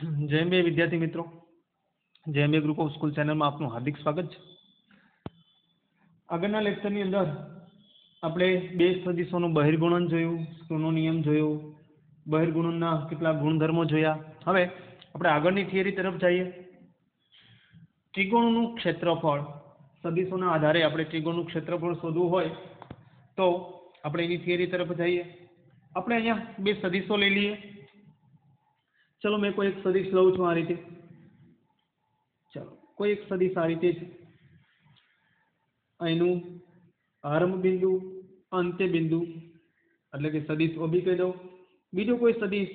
JMBA વિદ્યાર્થી મિત્રો, JMBA group of school ચેનલમાં આપનું હાર્દિક સ્વાગત છે. આગળના લેક્ચરની અંદર આપણે બે સદિશોનું બહિર્ગુણન જોયું, સ્ક્રૂનો નિયમ જોયો, બહિર્ગુણનના કેટલાક ગુણધર્મો જોયા. હવે આપણે આગળની થિયરી તરફ જઈએ. ત્રિકોણનું ક્ષેત્રફળ, સદિશોના આધારે આપણે ત્રિકોણનું ક્ષેત્રફળ શોધવું હોય તો આપણે એની થિયરી તરફ જઈએ. આપણે અહીંયા બે સદિશો લઈ લઈએ. ચલો મેં કોઈ એક સદિશ લઉં છું આ રીતે. ચલો કોઈ એક સદિશ આ રીતે છે. અહીંનું આરંભ બિંદુ, અંત્ય બિંદુ એટલે કે સદિશ ઓબી કહી દઉં. બીજો કોઈ સદિશ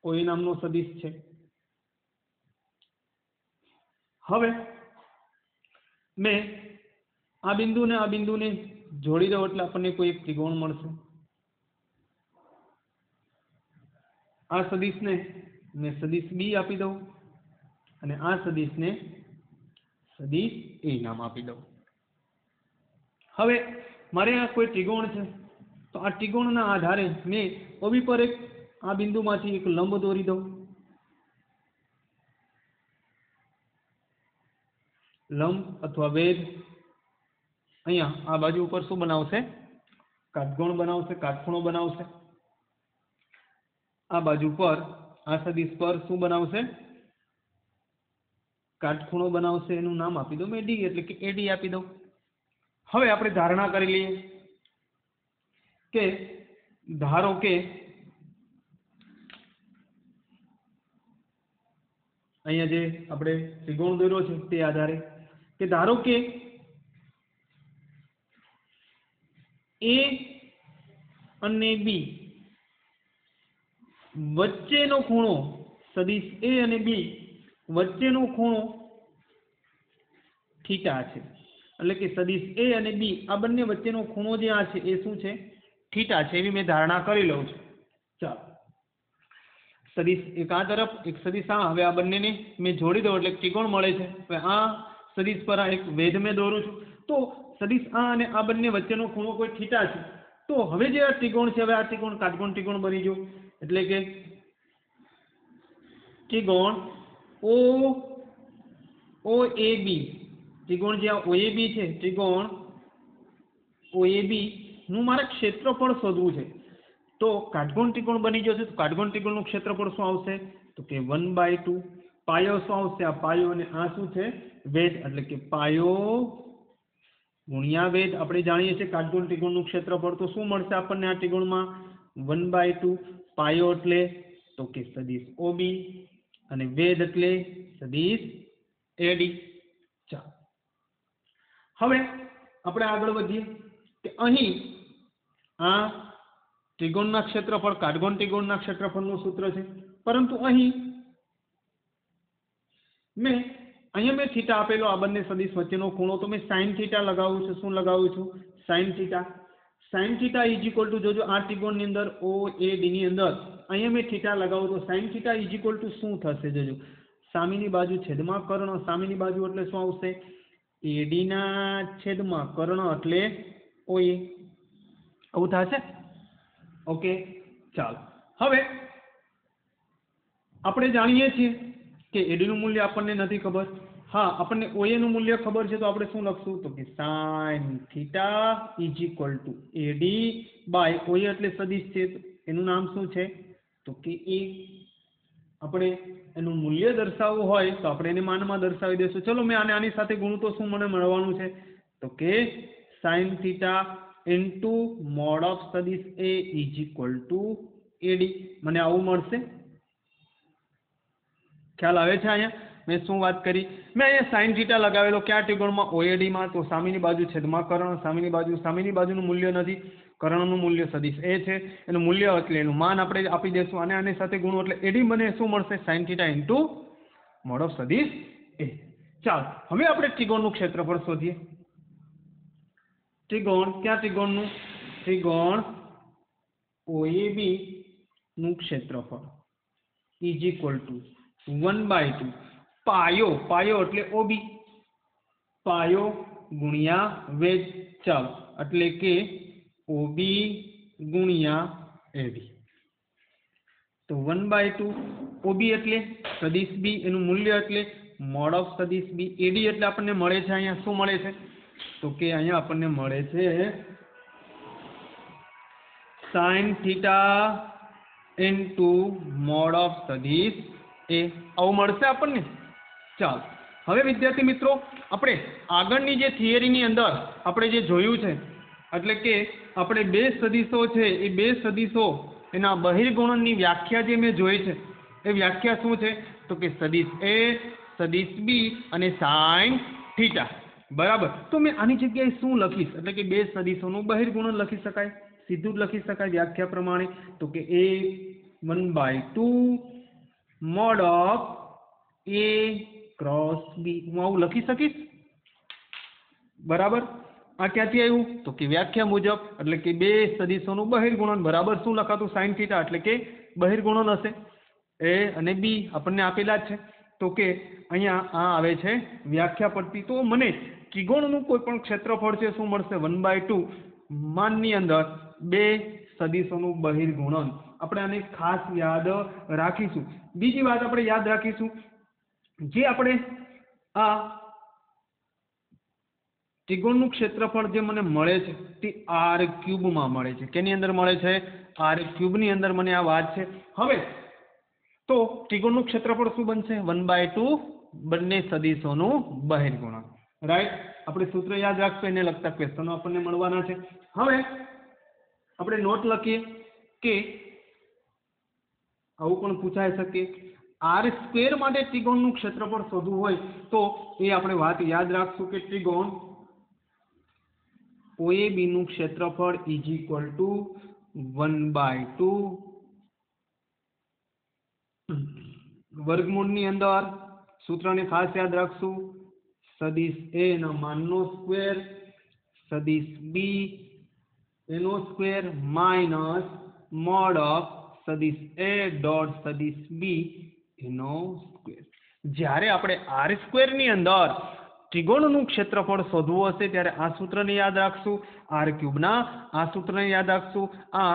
OA નામનો સદિશ છે. હવે મેં આ બિંદુને જોડી દઉં એટલે આપણને કોઈ એક ત્રિકોણ મળશે. આ સદિશને મેં સદિશ બી આપી દઉં અને આ સદિશને સદિશ એ નામ આપી દઉં. હવે મારે આ કોઈ ત્રિકોણ છે તો આ ત્રિકોણના આધારે મેં ઓબી પર એક આ બિંદુમાંથી એક લંબ દોરી દઉં. લંબ અથવા વેધ અહીંયા આ બાજુ ઉપર શું બનાવશે? કાટકોણ બનાવશે, કાટખૂણો બનાવશે. આ બાજુ પર આ સદિશ પર શું બનાવશે? કાટખૂણો બનાવશે. એનું નામ આપી દઉં મેં ડી, એટલે કે એડી આપી દઉં. હવે આપણે ધારણા કરી લઈએ કે ધારો કે અહીંયા જે આપણે ત્રિકોણ દોર્યો છે તે આધારે કે ધારો કે A અને B વચ્ચેનો ખૂણો, સદિશ A અને B વચ્ચેનો ખૂણો થીટા છે. એટલે કે સદિશ A અને B આ બંને વચ્ચેનો ખૂણો જે આ છે એ શું છે? થીટા છે. એવી મેં ધારણા કરી લઉં છું. ચાલો સદિશ એક આ તરફ, એક સદિશ આ. હવે આ બંનેને મેં જોડી દઉં એટલે ત્રિકોણ મળે છે. હવે આ સદિશ પર આ એક વેધ મેં દોરું છું તો સદિશ આ અને આ બંને વચ્ચેનો ખૂણો કોઈ થીટા છે. તો હવે જે આ ત્રિકોણ છે, હવે આ ત્રિકોણ કાટકોણ ત્રિકોણ બની ગયો. એટલે કે ત્રિકોણ OAB, ત્રિકોણ જે આ OAB છે, ત્રિકોણ OAB નું મારે ક્ષેત્રફળ શોધવું છે. તો કાટકોણ ત્રિકોણ બની ગયો છે. તો કાટકોણ ત્રિકોણનું ક્ષેત્રફળ શું આવશે? તો કે 1/2. પાયો શું આવશે? આ પાયો અને આ શું છે? વેધ. એટલે કે પાયો ગુણ્યા વેધ. આપણે જાણીએ છીએ કાટકોણ ત્રિકોણનું ક્ષેત્રફળ. તો શું મળશે આપણને આ ત્રિકોણમાં? 1/2. પાયો એટલે તો કે સદિશ OB અને વેધ એટલે સદિશ AD. ચાલો હવે આપણે આગળ વધીએ કે અહીં આ ત્રિકોણના ક્ષેત્રફળ, કાટકોણ ત્રિકોણના ક્ષેત્રફળનું સૂત્ર છે. પરંતુ અહીંયા મેં થીટા આપેલો, આ બંને સદિશ વચ્ચેનો ખૂણો, તો મેં સાઇન થીટા લગાવું છું. શું લગાવું છું? Sine theta. Sign theta is equal two, જોજો આ ત્રિકોણની અંદર OAD ની અંદર અહીંયા મેં થીટા લગાવું તો sign theta is equal two શું થશે? જોજો સામેની બાજુ છેદમાં કર્ણ. સામેની બાજુ એટલે શું આવશે? AD ના છેદમાં કર્ણ એટલે OA. આવું થશે. ઓકે ચાલો હવે આપણે જાણીએ છીએ કે AD નું મૂલ્ય આપણને નથી ખબર. હા, આપણને OA નું મૂલ્ય ખબર છે. તો આપણે શું લખશું? તો કે sine theta is equal to AD by OA એટલે સદિશ છે. એનું નામ શું છે? તો કે A. આપણે એનું મૂલ્ય દર્શાવવું હોય તો આપણે એને માનમાં દર્શાવી દઈશું. ચલો મેં આની સાથે ગુણું તો શું મને મળવાનું છે? તો કે sine theta into mode of સદિશ A is equal to AD. મને આવું મળશે. ખ્યાલ આવે છે? અહીંયા મેં શું વાત કરી? મેં અહીંયા સાઇન થીટા લગાવેલો ક્યાં ત્રિકોણમાં? OAD માં. તો સામેની બાજુ છેદમાં કર્ણ, સામેની બાજુનું મૂલ્ય નથી. કર્ણનું મૂલ્ય સદિશ A છે. એનું મૂલ્ય એટલે એનું માન આપણે આપી દઈશું. આની સાથે ગુણો એટલે AD મને શું મળશે? Sine theta into mode of સદિશ A. ચાલો હવે આપણે ત્રિકોણનું ક્ષેત્રફળ શોધીએ. ત્રિકોણ ક્યાં ત્રિકોણનું? ત્રિકોણ OAB નું ક્ષેત્રફળ ઇઝ ઇક્વલ ટુ 1/2 પાયો એટલે OB, પાયો ગુણ્યા વેધ. ચાલો એટલે કે OB ગુણ્યા AD. તો 1/2 OB એટલે સદિશ B, એનું મૂલ્ય એટલે મોડ ઓફ સદિશ B. AD એટલે આપણને મળે છે અહીંયા શું મળે છે તો કે અહીંયા આપણને મળે છે sin theta into mode of સદિશ A. આવું મળશે આપણને. ચાલો હવે વિદ્યાર્થી મિત્રો આપણે આગળની જે થિયરીની અંદર આપણે જે જોયું છે એટલે કે આપણે બે સદિશો છે એ બે સદિશો એના બહિર્ગુણનની વ્યાખ્યા જે મેં જોઈ છે એ વ્યાખ્યા શું છે તો કે સદિશ A, સદિશ B અને sin થીટા. બરાબર. તો મેં આની જગ્યાએ શું લખીશ એટલે કે બે સદિશોનું બહિર્ગુણન લખી શકાય, સીધું જ લખી શકાય વ્યાખ્યા પ્રમાણે તો કે A 1/2 mode of A cross B. હું આવું લખી શકીશ. બરાબર. આ ક્યાંથી આવ્યું તો કે વ્યાખ્યા મુજબ એટલે કે બે સદિશોનું બહિર્ગુણન બરાબર શું લખાતું sin થીટા એટલે કે બહિર્ગુણન હશે A અને B આપણને આપેલા જ છે તો કે અહીંયા આ આવે છે વ્યાખ્યા પડતી. તો મને ત્રિકોણનું કોઈ પણ ક્ષેત્રફળ છે શું મળશે 1/2 માનની અંદર બે સદિશોનું બહિર્ગુણન. આપણે આને ખાસ યાદ રાખીશું. બીજી વાત આપણે યાદ રાખીશું જે આપણે આ ત્રિકોણનું ક્ષેત્રફળ જે મને મળે છે તે r³ માં મળે છે. કેની અંદર મળે છે r³ ની અંદર મને આ વાત છે. હવે તો ત્રિકોણનું ક્ષેત્રફળ શું બનશે 1/2 બંને સદિશોનું બહિર્ગુણન. રાઈટ. આપણે સૂત્ર યાદ રાખશું એને લગતા ક્વેશ્ચનો આપણને મળવાના છે. હવે આપણે નોટ લખીએ કે આવું પણ પૂછાઈ શકે r² માટે ત્રિકોણનું ક્ષેત્રફળ શોધવું હોય તો એ આપણે વાત યાદ રાખશું કે ત્રિકોણ OAB નું ક્ષેત્રફળ ઇઝ ઇક્વલ ટુ 1/2 વર્ગમૂળની અંદર સૂત્રને ખાસ યાદ રાખશું સદિશ A ના માનનો સ્ક્વેર સદિશ B એનો સ્ક્વેર માઇનસ મોડ ઓફ સદિશ A ડોટ સદિશ B એનો સ્ક્વેર. જ્યારે આપણે r² ની અંદર ત્રિકોણનું ક્ષેત્રફળ શોધવું હશે ત્યારે આ સૂત્રને યાદ રાખશું r³ ના આ સૂત્રને યાદ રાખશું. આ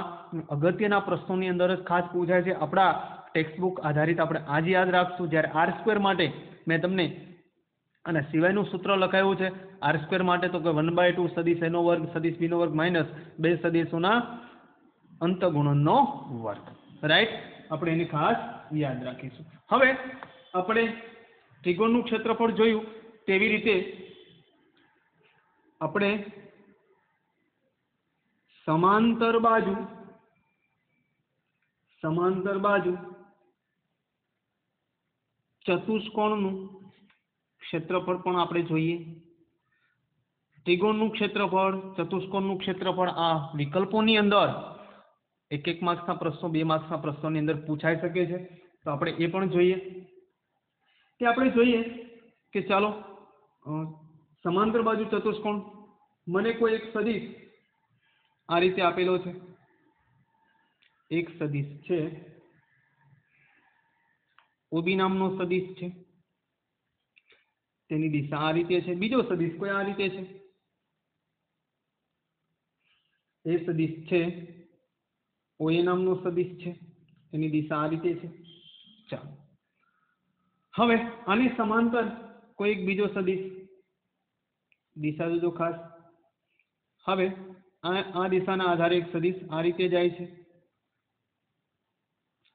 અગત્યના પ્રશ્નોની અંદર જ ખાસ પૂછાય છે. આપણા ટેક્સ્ટબુક આધારિત આપણે આજ યાદ રાખશું. જ્યારે r² માટે મેં તમને અને સિવાયનું સૂત્ર લખાયું છે r² માટે તો કે 1/2 સદિશ A નો વર્ગ સદિશ B નો વર્ગ માઇનસ બે સદિશોના અંતગુણનનો વર્ગ. રાઈટ. આપણે એને ખાસ યાદ રાખીશું. હવે આપણે ત્રિકોણનું ક્ષેત્રફળ જોયું તેવી રીતે આપણે સમાંતર બાજુ ચતુષ્કોણનું ક્ષેત્રફળ પણ આપણે જોઈએ. ત્રિકોણનું ક્ષેત્રફળ ચતુષ્કોણનું ક્ષેત્રફળ આ વિકલ્પોની અંદર એક માર્ક્સના પ્રશ્નો 2 માર્ક્સના પ્રશ્નોની અંદર પૂછાઈ શકે છે તો આપણે એ પણ જોઈએ કે આપણે જોઈએ કે ચાલો સમાંતર બાજુ ચતુષ્કોણ મને કોઈ એક સદિશ આ રીતે આપેલો છે. એક સદિશ છે OB નામનો સદિશ છે તેની દિશા આ રીતે છે. બીજો સદિશ કોઈ આ રીતે છે. એ સદિશ છે OA નામનો સદિશ છે એની દિશા આ રીતે છે. ચાલો હવે આની સમાંતર કોઈ એક બીજો સદિશ દિશા જોજો ખાસ. હવે આ દિશાના આધારે એક સદિશ આ રીતે જાય છે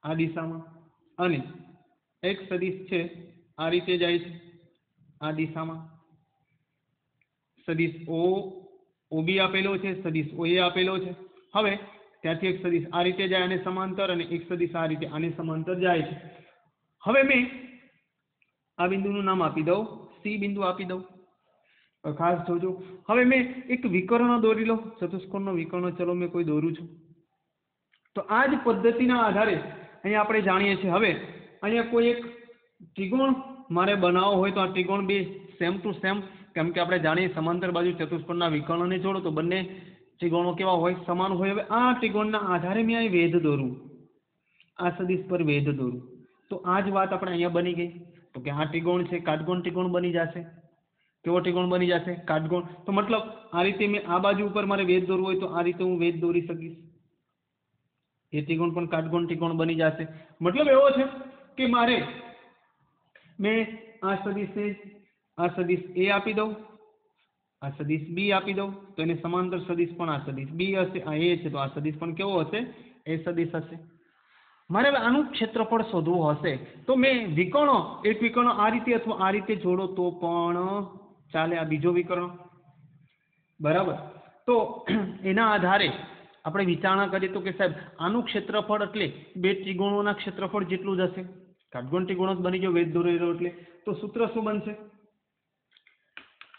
આ દિશામાં અને એક સદિશ છે આ રીતે જાય છે આ દિશામાં. સદિશ OB આપેલો છે સદિશ OA આપેલો છે. હવે ત્યાંથી એક સદિશ આ રીતે જાય આને સમાંતર અને એક સદિશ આ રીતે આને સમાંતર જાય છે. હવે મેં આ બિંદુનું નામ આપી દઉં C બિંદુ આપી દઉં. ખાસ જોજો. હવે મેં એક વિકર્ણ દોરી લો ચતુષ્કોણનો વિકર્ણ ચલો મેં કોઈ દોરું છું તો આ જ પદ્ધતિના આધારે અહીંયા આપણે જાણીએ છીએ. હવે અહીંયા કોઈ એક ત્રિકોણ મારે બનાવવો હોય તો આ ત્રિકોણ બે સેમ ટુ સેમ કેમ કે આપણે જાણીએ સમાંતર બાજુ ચતુષ્કોણના વિકર્ણને જોડો તો બંને ત્રિકોણો કેવા હોય સમાન હોય. હવે આ ત્રિકોણના આધારે મેં અહીં વેધ દોરું આ સદિશ પર વેધ દોરું તો આ જ વાત આપણે અહીંયા બની ગઈ તો કે આ ત્રિકોણ છે કાટકોણ ત્રિકોણ બની જશે. કેવો ત્રિકોણ બની જશે કાટકોણ. તો મતલબ આ રીતે મેં આ બાજુ ઉપર મારે વેધ દોરવું હોય તો આ રીતે હું વેધ દોરી શકીશ. એ ત્રિકોણ પણ કાટકોણ ત્રિકોણ બની જશે। મતલબ એવો છે કે મારે મેં આ સદિશને આ સદિશ એ આપી દઉં, આ સદિશ બી આપી દઉં તો એને સમાંતર સદિશ પણ આ સદિશ બી હશે, આ એ છે તો આ સદિશ પણ કેવો હશે? એ સદિશ હશે। મારે હવે આનું ક્ષેત્રફળ શોધવું હશે તો મેં વિકર્ણો, એક વિકર્ણ આ રીતે અથવા આ રીતે જોડો તો પણ ચાલે, આ બીજો વિકર્ણ, બરાબર। તો એના આધારે આપણે વિચારણા કરીએ તો કે સાહેબ આનું ક્ષેત્રફળ એટલે બે ત્રિકોણોના ક્ષેત્રફળ જેટલું જ હશે, કાટકોણ ત્રિકોણ જ બની ગયો વેધ દોરેલો એટલે। તો સૂત્ર શું બનશે?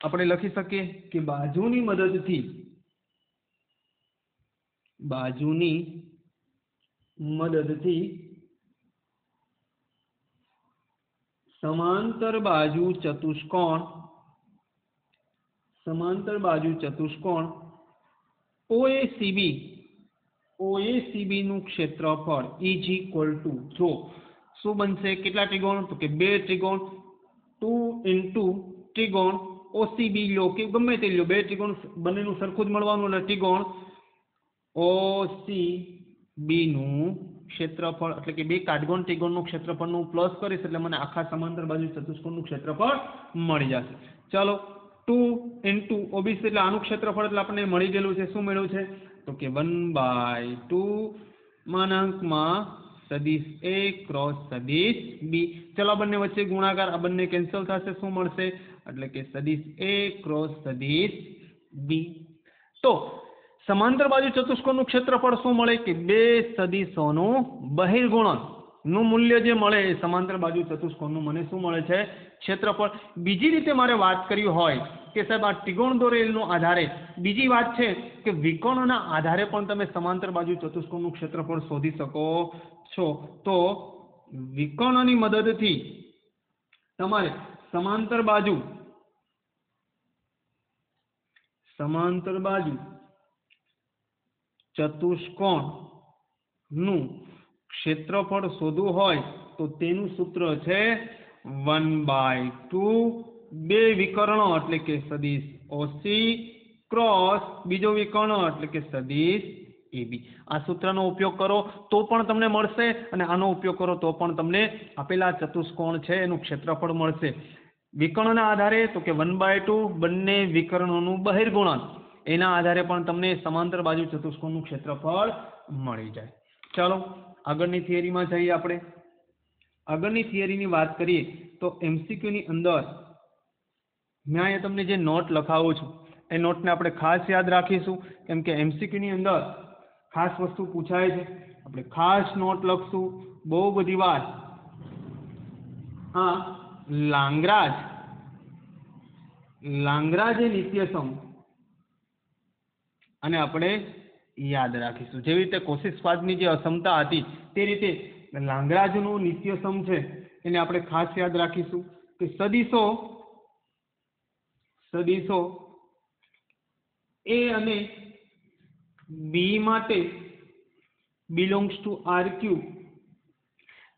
આપણે લખી શકીએ કે બાજુની મદદથી સમાંતર બાજુ ચતુષ્કોણ OACB નું ક્ષેત્રફળ ઇઝ ઇક્વલ ટુ, જો શું બનશે? કેટલા ત્રિકોણ? તો કે બે ત્રિકોણ, 2 ઇન્ટુ ત્રિકોણ OCB લો કે ગમે તે લો, બે ત્રિકોણ બંનેનું સરખું જ મળવાનું એટલે ત્રિકોણ OCB નું ક્ષેત્રફળ એટલે કે બે કાટકોણ ત્રિકોણનું ક્ષેત્રફળનું પ્લસ કરીશ એટલે મને આખા સમાંતર બાજુ ચતુષ્કોણનું ક્ષેત્રફળ મળી જશે। ચાલો 2 ઇન્ટુ OBC એટલે આનું ક્ષેત્રફળ એટલે આપણને મળી ગયેલું છે, શું મળ્યું છે? તો કે 1/2 માનાંકમાં સદિશ A ક્રોસ સદિશ B। ચલો બંને વચ્ચે ગુણાકાર, આ બંને કેન્સલ થશે, શું મળશે? એટલે કે સદિશ A ક્રોસ સદિશ B। તો સમાંતર બાજુ ચતુષ્કોણનું ક્ષેત્રફળ શું મળે? કે બે સદિશોનું બહિર્ગુણન નું મૂલ્ય જે મળે એ સમાંતર બાજુ ચતુષ્કોણનું મને શું મળે છે? ક્ષેત્રફળ। બીજી રીતે મારે વાત કરવી હોય કે સાહેબ આ ત્રિકોણ દોરેલનો આધારે બીજી વાત છે કે વિકર્ણના આધારે પણ તમે સમાંતર બાજુ ચતુષ્કોણનું ક્ષેત્રફળ શોધી શકો છો। તો વિકર્ણની મદદથી તમારે સમાંતર બાજુ ચતુષ્કોણ નું ક્ષેત્રફળ શોધવું હોય તો તેનું સૂત્ર છે 1/2 બે વિકર્ણો એટલે કે સદિશ OC ક્રોસ બીજો વિકર્ણ એટલે કે સદિશ AB। આ સૂત્રનો ઉપયોગ કરો તો પણ તમને મળશે અને આનો ઉપયોગ કરો તો પણ તમને આપેલા ચતુષ્કોણ છે એનું ક્ષેત્રફળ મળશે। વિકર્ણના આધારે તો કે 1/2 બંને વિકર્ણોનું બહિર્ગુણન, એના આધારે પણ તમને સમાંતર બાજુ ચતુષ્કોણનું ક્ષેત્રફળ મળી જાય। ચાલો આગળની થિયરીમાં જઈએ। આપણે આગળની થિયરીની વાત કરીએ તો MCQ ની અંદર મેં અહીંયા તમને જે નોટ લખાવું છું એ નોટને આપણે ખાસ યાદ રાખીશું, કેમ કે MCQ ની અંદર ખાસ વસ્તુ પૂછાય છે, આપણે ખાસ નોટ લખશું। બહુ બધી વાર આ લાંગરાજે નિત્યસમ અને આપણે યાદ રાખીશું। જેવી રીતે કોશિશ સ્વાદની જે અસમતા હતી તે રીતે લાંગરાજનું નિત્યસમ છે એને આપણે ખાસ યાદ રાખીશું કે સદિશો A અને B માટે બિલોંગ્સ ટુ R3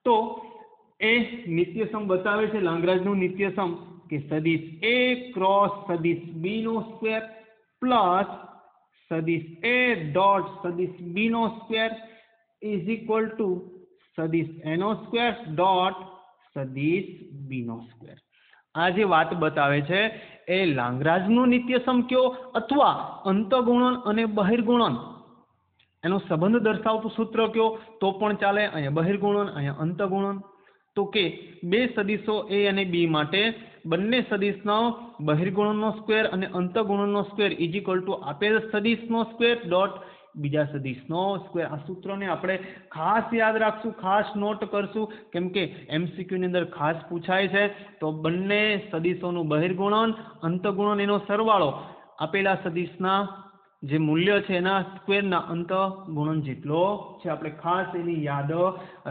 તો એ નિત્યસમ બતાવે છે લાંગરાજનું નિત્યસમ કે સદિશ A ક્રોસ સદિશ B નો સ્ક્વેર પ્લસ સદિશ A ડોટ સદિશ B નો સ્ક્વેર ઇઝ ઇક્વલ ટુ સદિશ A નો સ્ક્વેર ડોટ સદિશ B નો સ્ક્વેર। આ જે વાત બતાવે છે એ લાંગરાજનું નિત્યસમ કયો અથવા અંતઃગુણન અને બહિર્ગુણન એનો સંબંધ દર્શાવતું સૂત્ર કયો તો પણ ચાલે। અહીંયા બહિર્ગુણન, અહીંયા અંતઃગુણન। તો કે બે સદિશો A અને B માટે બંને સદિશનો બહિર્ગુણનનો સ્ક્વેર અને અંતઃગુણનનો સ્ક્વેર ઇઝ ઇક્વલ ટુ આપેલ સદિશનો સ્ક્વેર ડોટ બીજા સદિશનો સ્ક્વેર। આ સૂત્રને આપણે ખાસ યાદ રાખશું, ખાસ નોટ કરશું, કેમ કે MCQ ની અંદર ખાસ પૂછાય છે। તો બંને સદિશોનું બહિર્ગુણન અંતઃગુણન એનો સરવાળો આપેલા સદિશના જે મૂલ્ય છે એના સ્ક્વેરના અંતઃગુણન જેટલો છે, આપણે ખાસ એની યાદ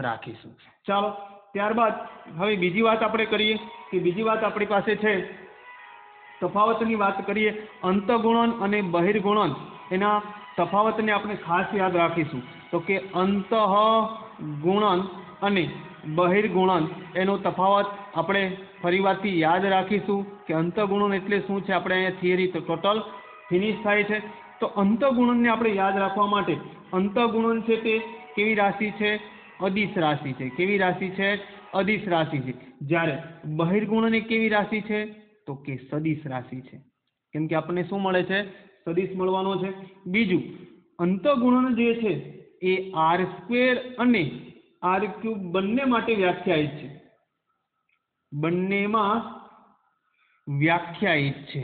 રાખીશું। ચાલો ત્યારબાદ હવે બીજી વાત આપણે કરીએ કે બીજી વાત આપણી પાસે છે તફાવતની વાત કરીએ। અંતઃગુણન અને બહિર્ગુણન એના તફાવતને આપણે ખાસ યાદ રાખીશું। તો કે અંતઃગુણન અને બહિર્ગુણન એનો તફાવત આપણે ફરીવારથી યાદ રાખીશું કે અંતઃગુણન એટલે શું છે। આપણે અહીંયા થિયરી તો ટોટલ ફિનિશ થાય છે। તો અંતઃગુણનને આપણે યાદ રાખવા માટે અંતઃગુણન છે તે કેવી રાશિ છે? અદિશ રાશિ છે. કેવી રાશિ છે? અદિશ રાશિ છે. જ્યારે બહિર્ગુણન એ કેવી રાશિ છે? તો કે સદિશ રાશિ છે. કેમ કે આપણને શું મળે છે? સદિશ મળવાનો છે. બીજું, અંતઃગુણન જે છે એ r² અને r³ બંને માટે વ્યાખ્યાયિત છે. બંનેમાં વ્યાખ્યાયિત છે.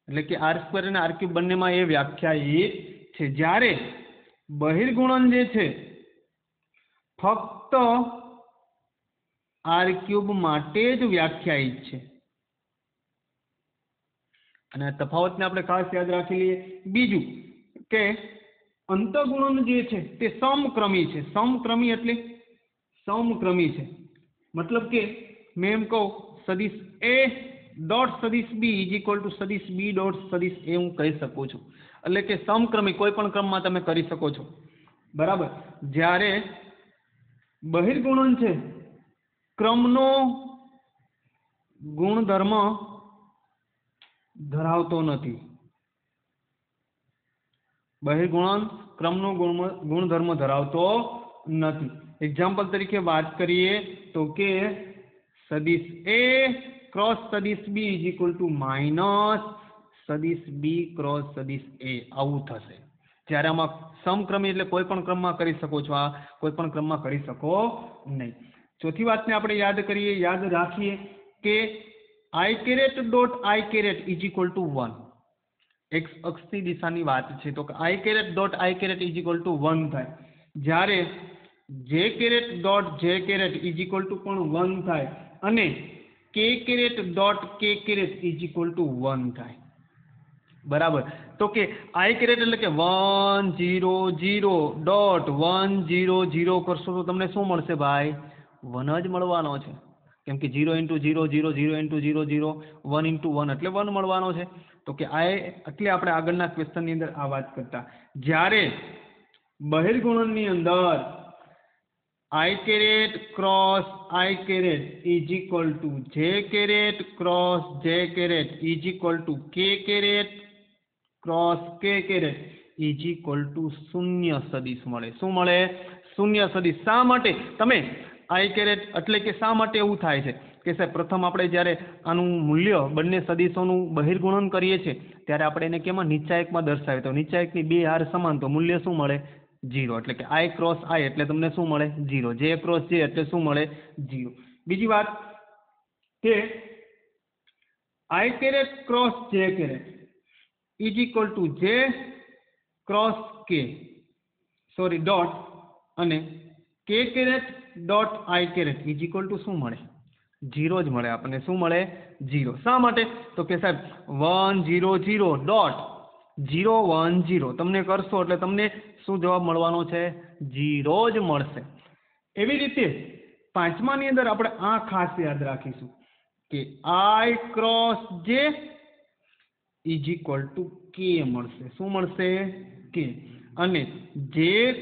એટલે કે r² અને r³ બંનેમાં એ વ્યાખ્યાયિત છે. જ્યારે બહિર્ગુણન જે છે ફક્ત r³ માટે જ વ્યાખ્યાયિત છે. અને તફાવતને આપણે ખાસ યાદ રાખી લઈએ. બીજું કે અંતઃગુણન જે છે તે સમક્રમી છે. સમક્રમી એટલે સમક્રમી છે. મતલબ કે મેં એમ કહું સદિશ a ડોટ સદિશ b ઇઝ ઇક્વલ ટુ સદિશ b ડોટ સદિશ a હું કહી શકું છું. એટલે કે સમક્રમી કોઈ પણ ક્રમમાં તમે કરી શકો છો. બરાબર. જ્યારે બહિર્ગુણન છે ક્રમનો ગુણધર્મ ધરાવતો નથી. બહિર્ગુણન ક્રમનો ગુણધર્મ ધરાવતો નથી. એક્ઝામ્પલ તરીકે વાત કરીએ તો કે સદિશ a ક્રોસ સદિશ b is equal two minus સદિશ b ક્રોસ સદિશ a આવું થશે. જ્યારે આમાં સમક્રમી એટલે કોઈ પણ ક્રમમાં કરી શકો છો. આ કોઈ પણ ક્રમમાં કરી શકો નહીં. ચોથી વાતને આપણે યાદ કરીએ, યાદ રાખીએ કે i dot i is equal two 1. x અક્ષની દિશાની વાત છે તો i dot i is equal two 1 થાય. જ્યારે j dot j is equal two પણ 1 થાય અને k dot k is equal two 1 થાય. બરાબર. તો કે i એટલે કે 1 0 0 ડોટ 1 0 0 કરશો તો તમને શું મળશે ભાઈ? 1 જ મળવાનો છે. કેમ કે 0 ઇન્ટુ 0 0 0 ઇન્ટુ 0 0 1 ઇન્ટુ 1 એટલે 1 મળવાનો છે. તો કે એટલે આપણે આગળના ક્વેશ્ચનની અંદર આ વાત કરતા. જ્યારે બહિર્ગુણનની અંદર i cross i is equal two j cross j is equal two k cross k is equal two શૂન્ય સદિશ મળે. શું મળે? શૂન્ય સદિશ. શા માટે? તમે i એટલે કે શા માટે એવું થાય છે કે સાહેબ પ્રથમ આપણે જ્યારે આનું મૂલ્ય બંને સદિશોનું બહિર્ગુણન કરીએ છીએ ત્યારે આપણે એને કેમાં નિચાયકમાં દર્શાવીએ તો નિચાયકની બે હાર સમાન તો મૂલ્ય શું મળે? 0. એટલે કે i ક્રોસ i એટલે તમને શું મળે? 0. j ક્રોસ j એટલે શું મળે? 0. બીજી વાત કે i cross j is equal two j cross k dot અને k dot i is equal two શું મળે? 0 જ મળે આપણને. શું મળે? 0. શા માટે? તો કે સાહેબ 1 0 0 ડોટ 0 1 0 તમને કરશો એટલે તમને શું જવાબ મળવાનો છે? 0 જ મળશે. એવી રીતે પાંચમાની અંદર આપણે આ ખાસ યાદ રાખીશું કે i cross j is equal two k મળશે. શું મળશે? k. અને j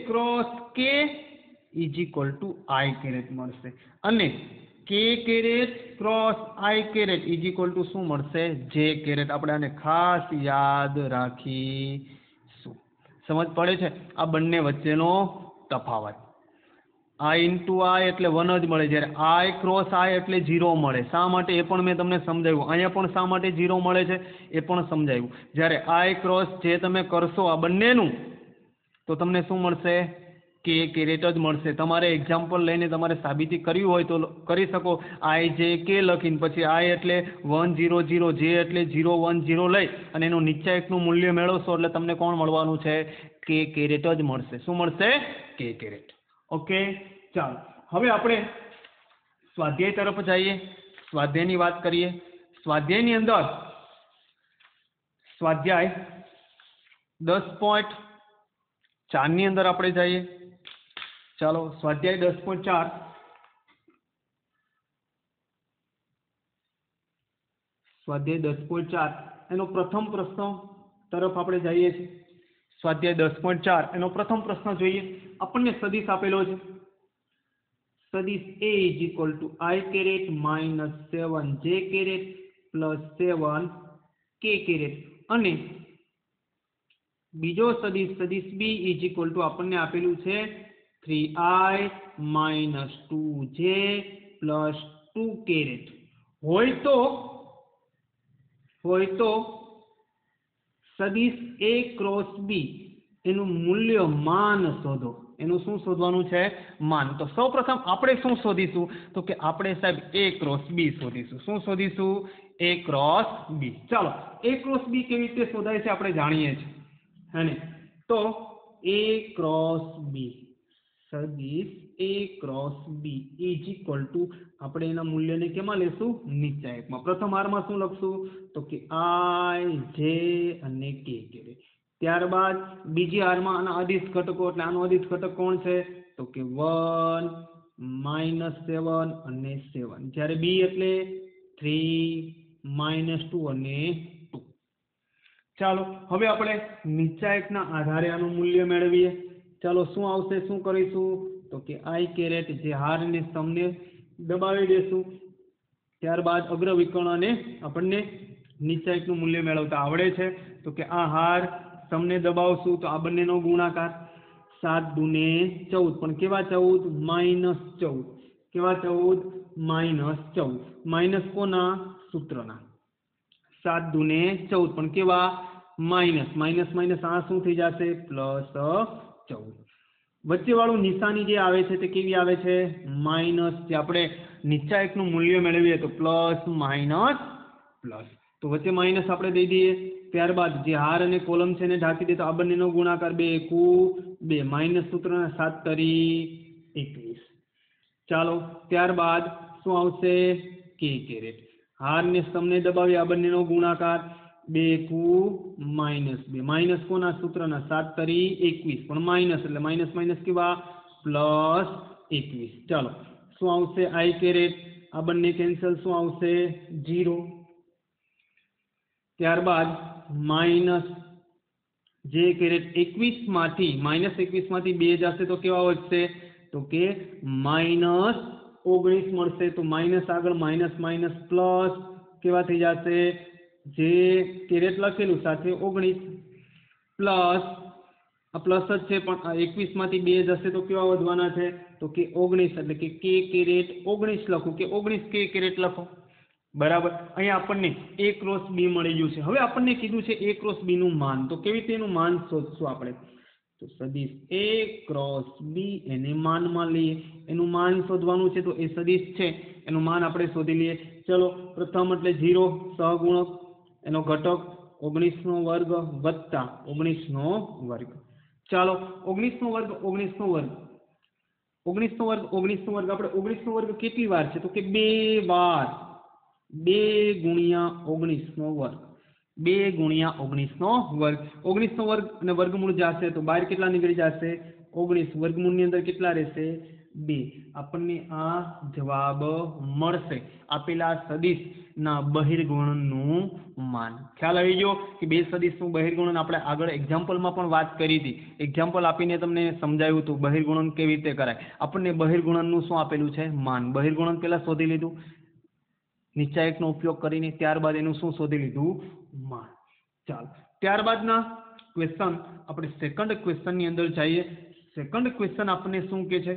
cross k is equal two i મળશે. અને k cross i is equal two શું મળશે? j. આપણે આને ખાસ યાદ રાખીશું. સમજ પડે છે? આ બંને વચ્ચેનો તફાવત. i ઇન્ટુ i એટલે 1 જ મળે. જ્યારે i ક્રોસ i એટલે 0 મળે. શા માટે? એ પણ મેં તમને સમજાવ્યું. અહીંયા પણ શા માટે 0 મળે છે એ પણ સમજાવ્યું. જ્યારે i ક્રોસ જે તમે કરશો આ બંનેનું તો તમને શું મળશે? k જ મળશે. તમારે એક્ઝામ્પલ લઈને તમારે સાબિતી કરવી હોય તો કરી શકો. i j k લખીને પછી i એટલે 1 0 0 j એટલે 0 1 0 લઈ અને એનું નિચાયકનું મૂલ્ય મેળવશો એટલે તમને કોણ મળવાનું છે? k જ મળશે. શું મળશે? k. ઓકે, ચાલો હવે આપણે સ્વાધ્યાય તરફ જઈએ. સ્વાધ્યાયની વાત કરીએ. સ્વાધ્યાયની અંદર સ્વાધ્યાય 10.4 ની અંદર આપણે જઈએ. ચાલો સ્વાધ્યાય 10.4 સ્વાધ્યાય 10.4 એનો પ્રથમ પ્રશ્ન તરફ આપણે જઈએ છીએ. સ્વાધ્યાય 10.4 એનો પ્રથમ પ્રશ્ન જોઈએ. આપણને સદિશ આપેલો છે. સદિશ a is equal two i minus 7j plus 7 k અને બીજો સદિશ સદિશ b ઇઝ ઇક્વલ ટુ આપણને આપેલું છે 3i minus 2j plus 2 caret હોય તો સદિશ a ક્રોસ b એનું મૂલ્યમાન શોધો. એનું શું શોધવાનું છે? માન. તો સૌપ્રથમ આપણે શું શોધીશું? તો કે આપણે સાહેબ a ક્રોસ b શોધીશું. શું શોધીશું? a cross b. ચાલો a ક્રોસ b કેવી રીતે શોધાય છે આપણે જાણીએ છીએ હેને. તો a ક્રોસ b સદિશ a cross b is equal two આપણે એના મૂલ્યને કેમાં લેશું? નીચા એકમાં. પ્રથમ હારમાં શું લખશું? તો કે i j અને k કેરેટ. ત્યારબાદ બીજી હારમાં આના અદિશ ઘટકો, એટલે આનો અદિશ ઘટક કોણ છે? તો કે 1 -7 અને 7. જ્યારે b એટલે 3 -2 અને 2. ચાલો હવે આપણે નીચા એકના આધારે આનું મૂલ્ય મેળવીએ. ચાલો શું આવશે? શું કરીશું? તો કે i કેરેટ જે હારને તમને દબાવી દેશું. ત્યારબાદ અગ્ર વિકર્ણને આપણને નીચા એકનું મૂલ્ય મેળવતા આવડે છે. તો કે આ હાર તમને દબાવશું તો આ બંનેનો ગુણાકાર 7 દુને 14. પણ કેવા 14? -14. કેવા 14? -14. માઇનસ કોના? સૂત્રના. 7 દુને 14. પણ કેવા? માઇનસ. માઇનસ આ શું થઈ જશે? +14. વચ્ચે વાળું નિશાની જે આવે છે તે કેવી આવે છે? માઇનસ. જે આપણે નીચા એકનું મૂલ્ય મેળવીએ તો પ્લસ માઇનસ પ્લસ. તો વચ્ચે માઇનસ આપણે દઈ દઈએ. ત્યારબાદ જે હાર અને કોલમ છે એને ઢાંકી દે તો આ બંનેનો ગુણાકાર 2 એકુ 2. માઇનસ સૂત્રના 7 તરી 21. ચાલો ત્યારબાદ શું આવશે? k caret. હારને સ્તંભને દબાવી આ બંનેનો ગુણાકાર 2 એકુ -2. માઇનસ કોના? સૂત્રના 7 તરી 21. પણ માઇનસ એટલે માઇનસ કેવા? +21. ચાલો શું આવશે? i caret. આ બંને કેન્સલ. શું આવશે? 0. ત્યારબાદ માઇનસ જે કેરેટ 21 માંથી -21 જશે તો કેવા વધશે? તો કે -19 મળશે. તો માઇનસ આગળ માઇનસ પ્લસ કેવા થઈ જશે? જે કેરેટ લખેલું સાથે 19 પ્લસ આ પ્લસ જ છે પણ આ 21 માંથી 2 જશે તો કેવા વધવાના છે? તો કે 19. એટલે કે k કેરેટ 19 લખો કે 19 k કેરેટ લખો. બરાબર. અહીંયા આપણને a ક્રોસ b મળી ગયું છે. હવે આપણને કીધું છે a ક્રોસ b નું માન. તો કેવી રીતે એનું માન શોધશું આપણે? તો સદિશ a ક્રોસ b એને માનમાં લઈએ. એનું માન શોધવાનું છે. તો એ સદિશ છે એનું માન આપણે શોધી લઈએ. ચલો પ્રથમ એટલે 0 સહગુણક, એનો ઘટક 19 નો વર્ગ વત્તા 19 નો વર્ગ. ચાલો 19 નો વર્ગ આપણે 19 નો વર્ગ કેટલી વાર છે? તો કે 2 વાર. 2 ગુણ્યા 19 નો વર્ગ. 2 ગુણ્યા 19 નો વર્ગ. 19 નો વર્ગ અને વર્ગમૂળ જશે તો બહાર કેટલા નીકળી જશે? 19. વર્ગમૂળની અંદર કેટલા રહેશે? 2. આપણને આ જવાબ મળશે આપેલા સદિશના બહિર્ગુણનનું માન. ખ્યાલ આવી ગયો કે બે સદિશનું બહિર્ગુણન આપણે આગળ એક્ઝામ્પલમાં પણ વાત કરી હતી. એક્ઝામ્પલ આપીને તમને સમજાવ્યું હતું બહિર્ગુણન કેવી રીતે કરાય. આપણને બહિર્ગુણનનું શું આપેલું છે? માન. બહિર્ગુણન પહેલા શોધી લીધું નીચા એકનો ઉપયોગ કરીને. ત્યારબાદ એનું શું શોધી લીધું? માન. ચાલો ત્યારબાદના ક્વેશ્ચન આપણે સેકન્ડ ક્વેશ્ચનની અંદર જઈએ. સેકન્ડ ક્વેશ્ચન આપણને શું કહે છે?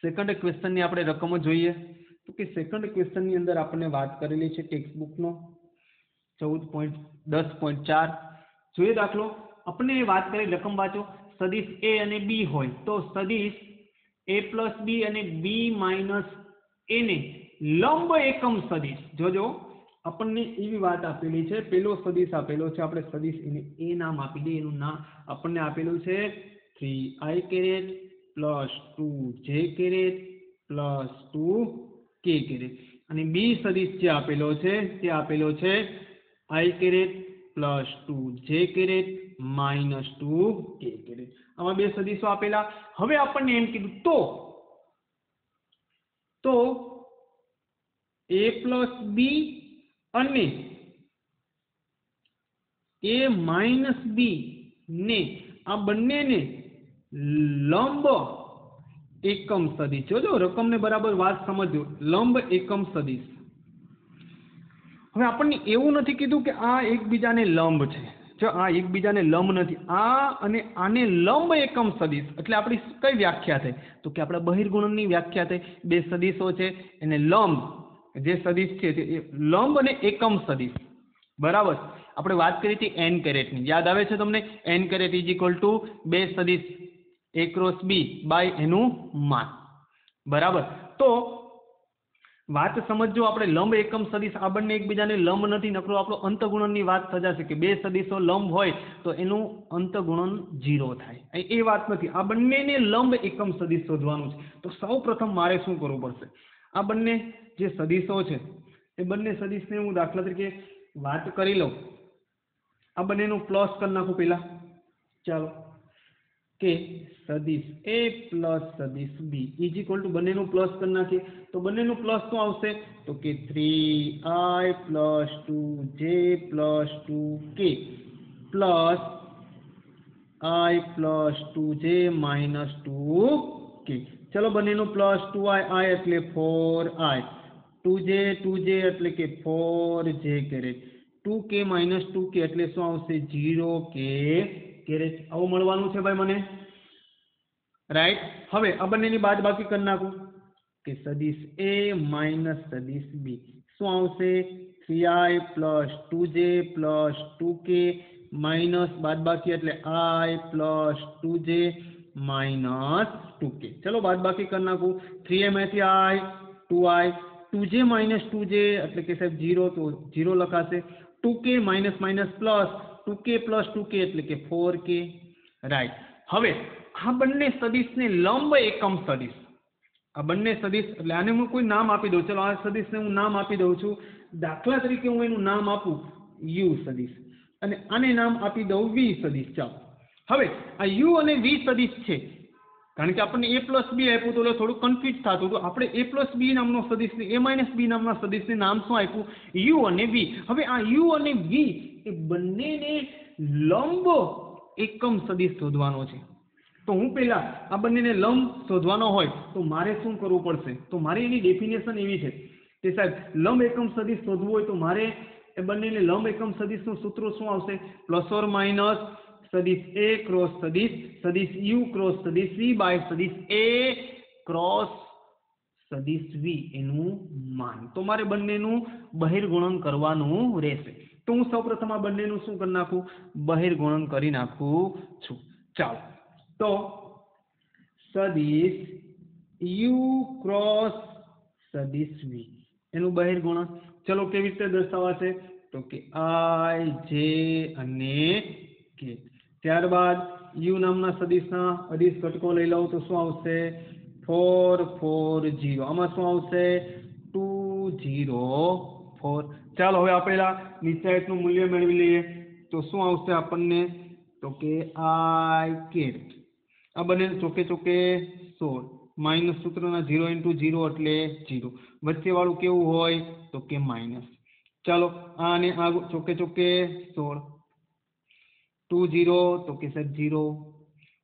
સેકન્ડ ક્વેશ્ચનની આપણે રકમ જોઈએ તો કે સેકન્ડ ક્વેશ્ચનની અંદર આપણને વાત કરેલી છે ટેક્સ્ટબુકનો 10.4. જોઈએ દાખલો. આપણને વાત કરી રકમ વાંચો. સદિશ a અને b હોય તો સદિશ a પ્લસ b અને b માઇનસ a ને લંબ એકમ સદિશ. જોજો આપણને એવી વાત આપેલી છે. પેલો સદિશ આપેલો છે, આપણે સદિશ એને a નામ આપી દઈએ. એનું નામ આપણને આપેલું છે 3i caret plus 2j caret plus 2k caret. અને બી સદિશ જે આપેલો છે તે આપેલો છે i caret plus 2j caret minus 2k caret. આમાં બે સદિશો આપેલા. હવે આપણને એમ કીધું તો a પ્લસ બી અને a માઇનસ બી ને આ બંનેને લંબ એકમ સદિશ. જોજો રકમને બરાબર વાત સમજો. લંબ એકમ સદિશ. હવે આપણને એવું નથી કીધું કે આ એકબીજાને લંબ છે. જો આ એકબીજાને લંબ નથી, આ અને આને લંબ એકમ સદિશ એટલે આપણી કઈ વ્યાખ્યા થઈ? તો કે આપણા બહિર્ગુણનની વ્યાખ્યા થઈ. બે સદિશો છે એને લંબ, જે સદિશ છે તે લંબ અને એકમ સદિશ. બરાબર. આપણે વાત કરી હતી n કેરેટની, યાદ આવે છે તમને? n caret is equal to બે સદિશ a ક્રોસ b બાય એનું માન. બરાબર. તો વાત સમજો, આપણે લંબ એકમ સદિશ આ બંને એકબીજાને લંબ નથી, નકરો આપણો અંતગુણનની વાત સજાશે કે બે સદિશો લંબ હોય તો એનું અંતગુણન 0 થાય. એ વાત નથી, આ બંનેને લંબ એકમ સદિશ શોધવાનું છે. તો સૌ પ્રથમ મારે શું કરવું પડશે? આ બંને જે સદિશો છે એ બંને સદિશને હું દાખલા તરીકે વાત કરી લઉં. આ બંનેનું પ્લસ કરી નાખું પહેલા. ચાલો, કે સદિશ a પ્લસ સદિશ b ઇઝ ઇક્વલ ટુ બંનેનું પ્લસ કરી નાખીએ તો બંનેનું પ્લસ શું આવશે? તો કે 3i plus 2j plus 2k plus i plus 2j minus 2k. ચલો, બંનેનું પ્લસ 2i, i એટલે 4i, 2j એટલે કે 4j caret, 2k minus 2k એટલે શું આવશે? 0k caret. આવું મળવાનું છે ભાઈ મને, રાઈટ. હવે આ બંનેની બાદબાકી કરી નાખું કે સદિશ a માઇનસ સદિશ b શું આવશે? 3i plus 2j plus 2k minus બાદબાકી એટલે i plus 2j minus 2k. ચલો બાદબાકી કરી નાખું. 3i માંથી i, 2i, 2j minus 2j એટલે કે સાહેબ 0, તો 0 લખાશે. 2k minus minus plus, 2k plus 2k એટલે કે 4k. રાઈટ. હવે આ બંને સદિશને લંબ એકમ સદિશ, આ બંને સદિશ એટલે આને હું કોઈ નામ આપી દઉં. ચલો, આ સદિશને હું નામ આપી દઉં છું. દાખલા તરીકે હું એનું નામ આપું u સદિશ અને આને નામ આપી દઉં v સદિશ. ચાલો, હવે આ u અને v સદિશ છે, કારણ કે આપણને a પ્લસ b આપ્યું તો થોડું કન્ફ્યુઝ થતું હતું. આપણે a પ્લસ b નામનો સદિશને a માઇનસ b નામના સદિશને નામ શું આપ્યું? u અને v. હવે આ u અને v એ બંનેને લંબ એકમ સદિશ શોધવાનો છે. તો હું પહેલા આ બંનેને લંબ શોધવાનો હોય તો મારે શું કરવું પડશે? તો મારે એની ડેફિનેશન એવી છે કે સાહેબ લંબ એકમ સદિશ શોધવું હોય તો મારે એ બંનેને લંબ એકમ સદિશનું સૂત્ર શું આવશે? પ્લસ ઓર માઇનસ સદિશ a ક્રોસ સદિશ u ક્રોસ સદિશ v બાય સદિશ a ક્રોસ સદિશ v એનું માન. તો મારે બંનેનું બહિર્ગુણન કરવાનું રહેશે. તો હું સૌપ્રથમ આ બંનેનું શું કરી નાખું? બહિર્ગુણન કરી નાખું છું. ચાલો, તો સદિશ u ક્રોસ સદિશ v એનું બહિર્ગુણન ચલો કેવી રીતે દર્શાવાશે? તો કે i, j અને k. ત્યારબાદ u નામના સદિશના અદિશ ઘટકો લઈ લઉં તો શું આવશે? 4 4 0. આમાં શું આવશે? 2 0 4. ચાલો, હવે આપેલા નિશ્ચયકનું મૂલ્ય મેળવી લઈએ તો શું આવશે આપણને? તો કે i કેરેટ. આ બંને ચોકે ચોકે 16 માઇનસ સૂત્રના 0 ઇન્ટુ 0 એટલે 0. વચ્ચે વાળું કેવું હોય? તો કે માઇનસ. ચાલો, આ અને આ ચોકે ચોકે 16, 2 0 તો કે સાહેબ 0.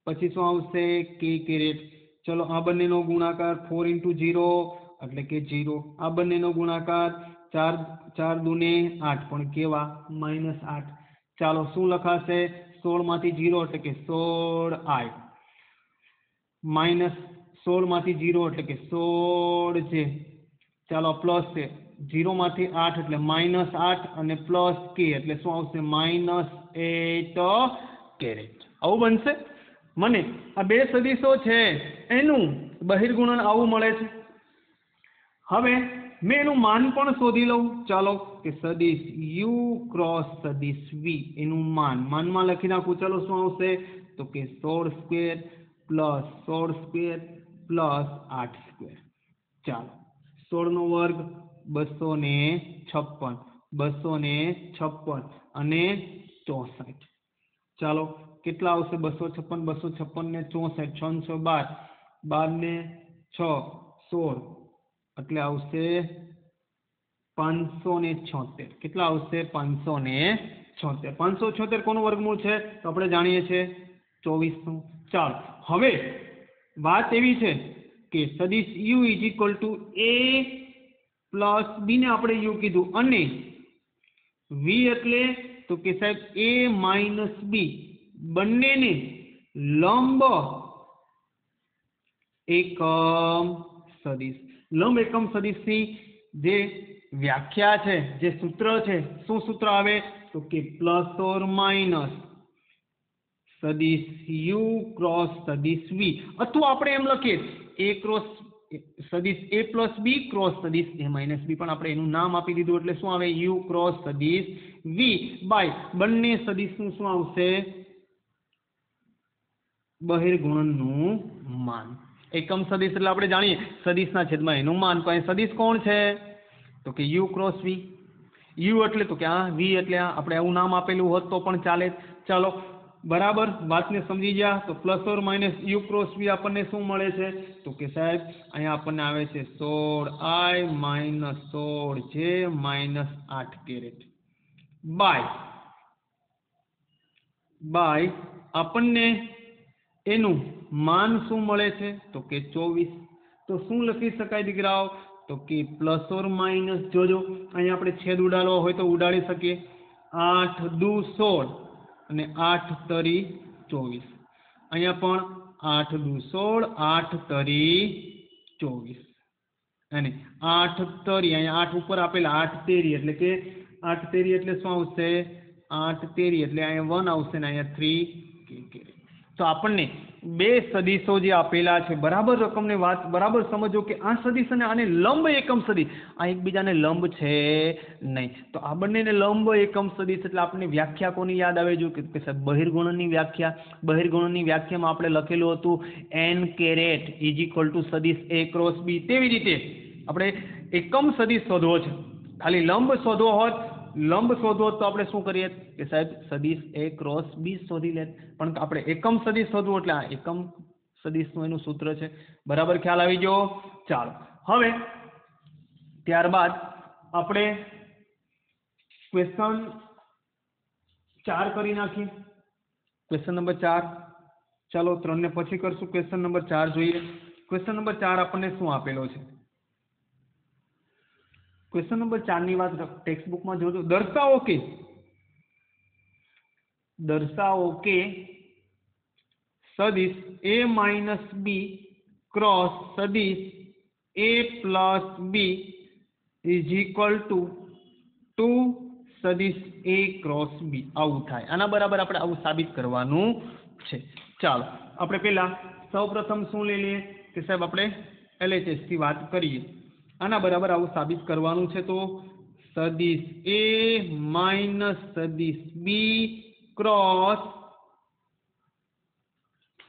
પછી શું આવશે? k caret. ચલો, આ બંનેનો ગુણાકાર 4 ઇન્ટુ 0 એટલે કે 0. આ બંનેનો ગુણાકાર 4 દુને 8 પણ કેવા? માઇનસ 8. ચાલો, શું લખાશે? 16 માંથી 0 એટલે કે 16i માઇનસ 16 માંથી 0 એટલે કે 16j. ચાલો, પ્લસ છે 0 માંથી 8 એટલે માઇનસ 8 અને પ્લસ k એટલે શું આવશે? Minus 8 caret. આવું બનશે. મને આ બે સદિશો છે એનું બહિર્ગુણન આવું મળે છે. હવે મેં એનું માન પણ શોધી લઉં. ચાલો, કે સદિશ u ક્રોસ સદિશ v એનું માનમાં લખી નાખું. ચાલો, શું આવશે? તો કે 16 square plus 16 square plus 8 square. ચાલો, 16 નો વર્ગ 256, 256 અને 64. ચાલો, કેટલા આવશે? 256, 256 ને 64, 6 6 12, 12 ને 6 16 એટલે આવશે 576. કેટલા આવશે? 576. 576 કોનું વર્ગમૂળ છે? તો આપણે જાણીએ છીએ 24નું. ચાલો, હવે વાત એવી છે કે સદિશ u is equal two a plus b ને આપણે u કીધું અને v એટલે तो कि साहेब ए माइनस बी બંનેને લંબ એકમ સદિશ. લંબ એકમ સદિશની જે વ્યાખ્યા છે, જે સૂત્ર છે, શું સૂત્ર આવે તો કે પ્લસ ઓર માઇનસ સદિશ યુ ક્રોસ સદિશ વી, અથવા આપણે એમ લખીએ એ ક્રોસ સદિશ એ પ્લસ બી ક્રોસ સદિશ એ માઇનસ બી, પણ આપણે એનું નામ આપી દીધું એટલે શું આવે યુ ક્રોસ સદિશ વી બાય બંને સદિશનું શું આવશે બહિર્ગુણનનું માન. એકમ સદિશ એટલે આપણે જાણીએ સદિશના છેદમાં એનું માન. તો અહીં સદિશ કોણ છે તો કે યુ ક્રોસ વી. યુ એટલે તો કે આ, વી એટલે આ. આપણે આવું નામ આપેલું હોત તો પણ ચાલે. ચાલો બરાબર વાતને સમજી ગયા. તો plus or minus U cross V આપણને શું મળે છે તો કે સાહેબ અહીંયા આપણને આવે છે 16i minus 16j minus 8 caret by આપણને એનું માન શું મળે છે તો કે 24. તો શું લખી શકાય દીકરાઓ તો કે પ્લસ ઓર માઇનસ, જોજો અહીંયા આપણે છેદ ઉડાડવો હોય તો ઉડાડી શકીએ. 8 દુ 16 અને 8 તરી 24. અહીંયા પણ 8 દુ 16 8 તરી 24 અને 8 તરી અહીંયા 8 ઉપર આપેલા 8 તેરી એટલે કે 8 તેરી એટલે શું આવશે 8 તેરી એટલે અહીંયા 1 આવશે ને અહીંયા 3 કે. તો આપણને બે સદિશો જે આપેલા છે, બરાબર રકમની વાત બરાબર સમજો કે આ સદિશ અને આને લંબ એકમ સદિશ આ એકબીજાને લંબ છે નહીં. તો આ બંનેને લંબ એકમ સદિશ એટલે આપણને વ્યાખ્યા કોની યાદ આવે જો કે સાહેબ બહિર્ગુણનની વ્યાખ્યા. બહિર્ગુણનની વ્યાખ્યામાં આપણે લખેલું હતું n caret is equal to સદિશ a ક્રોસ b. તેવી રીતે આપણે એકમ સદિશ શોધવો છે. ખાલી લંબ શોધવો હોત તો આપણે શું કરીએ કે સાહેબ સદિશ a ક્રોસ b શોધી લે. પણ આપણે એકમ સદિશ શોધવું એટલે આ એકમ સદિશનું એનું સૂત્ર છે. બરાબર ખ્યાલ આવી ગયો. ચાલો હવે ત્યારબાદ આપણે ક્વેશ્ચન 4 કરી નાખીએ. ક્વેશ્ચન નંબર 4 ચાલો 3 ને પછી કરશું. ક્વેશ્ચન નંબર 4 જોઈએ. ક્વેશ્ચન નંબર 4 આપણને શું આપેલો છે. ક્વેશ્ચન નંબર 4 ની વાત ટેક્સ્ટ બુકમાં જોજો. દર્શાવો કે સદિશ a માઇનસ બી ક્રોસ સદિશ a plus B is equal to 2 સદિશ a ક્રોસ બી. આવું થાય. આના બરાબર આપણે આવું સાબિત કરવાનું છે. ચાલો આપણે પહેલા સૌપ્રથમ શું લઈ લઈએ કે સાહેબ આપણે LHS થી વાત કરીએ. આના બરાબર આવું સાબિત કરવાનું છે. તો સદિશ a માઇનસ સદિશ b ક્રોસ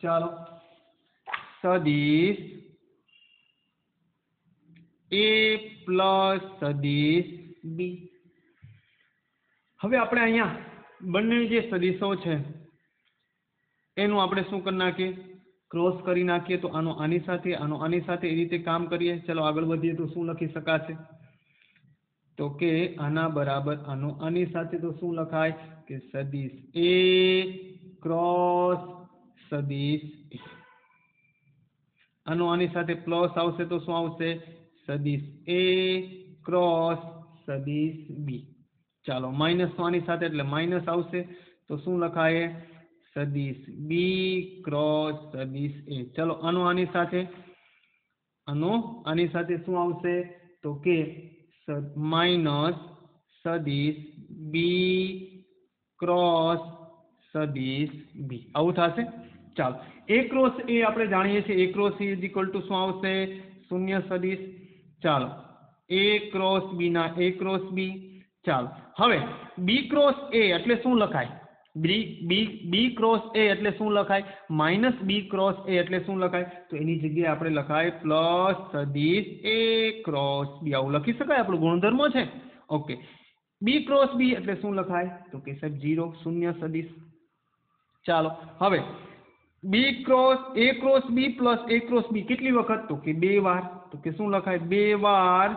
ચાલો સદિશ a પ્લસ સદિશ b. હવે આપણે અહીંયા બંને જે સદિશો છે એનું આપણે શું કરી નાખીએ ક્રોસ કરી નાખીએ. તો આનો આની સાથે આનો આની સાથે એ રીતે કામ કરીએ. ચલો આગળ વધીએ. તો શું લખી શકાશે તો કે આના બરાબર આનો આની સાથે તો શું લખાય કે સદિશ a ક્રોસ સદિશ a. આનો આની સાથે પ્લસ આવશે તો શું આવશે સદિશ a ક્રોસ સદિશ b. ચાલો માઇનસ આની સાથે એટલે માઇનસ આવશે તો શું લખાય સદિશ b ક્રોસ સદિશ a. ચલો આનો આની સાથે શું આવશે તો કે માઇનસ સદિશ b ક્રોસ સદિશ b. આવું થશે. ચાલો a ક્રોસ a આપણે જાણીએ છીએ a cross a is equal two શું આવશે શૂન્ય સદિશ. ચાલો a ક્રોસ b ના a ક્રોસ b. ચાલો હવે b ક્રોસ a એટલે શું લખાય b ક્રોસ a એટલે શું લખાય માઇનસ b ક્રોસ a એટલે શું લખાય તો એની જગ્યાએ આપણે લખાય પ્લસ સદિશ a ક્રોસ b. આવું લખી શકાય. આપણો ગુણધર્મ છે. ઓકે b ક્રોસ b એટલે શું લખાય તો કે સાહેબ 0 શૂન્ય સદિશ. ચાલો હવે a cross b plus a cross b કેટલી વખત તો કે 2 વાર. તો કે શું લખાય 2 વાર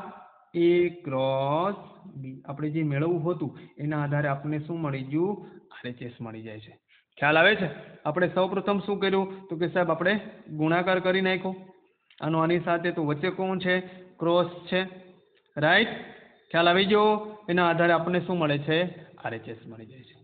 a ક્રોસ b. આપણે જે મેળવવું હતું એના આધારે આપણને શું મળી ગયું RHS મળી જાય છે. ખ્યાલ આવે છે. આપણે સૌપ્રથમ શું કર્યું તો કે સાહેબ આપણે ગુણાકાર કરી નાખ્યો આનો આની સાથે. તો વચ્ચે કોણ છે ક્રોસ છે. રાઈટ ખ્યાલ આવી ગયો. એના આધારે આપણને શું મળે છે RHS મળી જાય છે.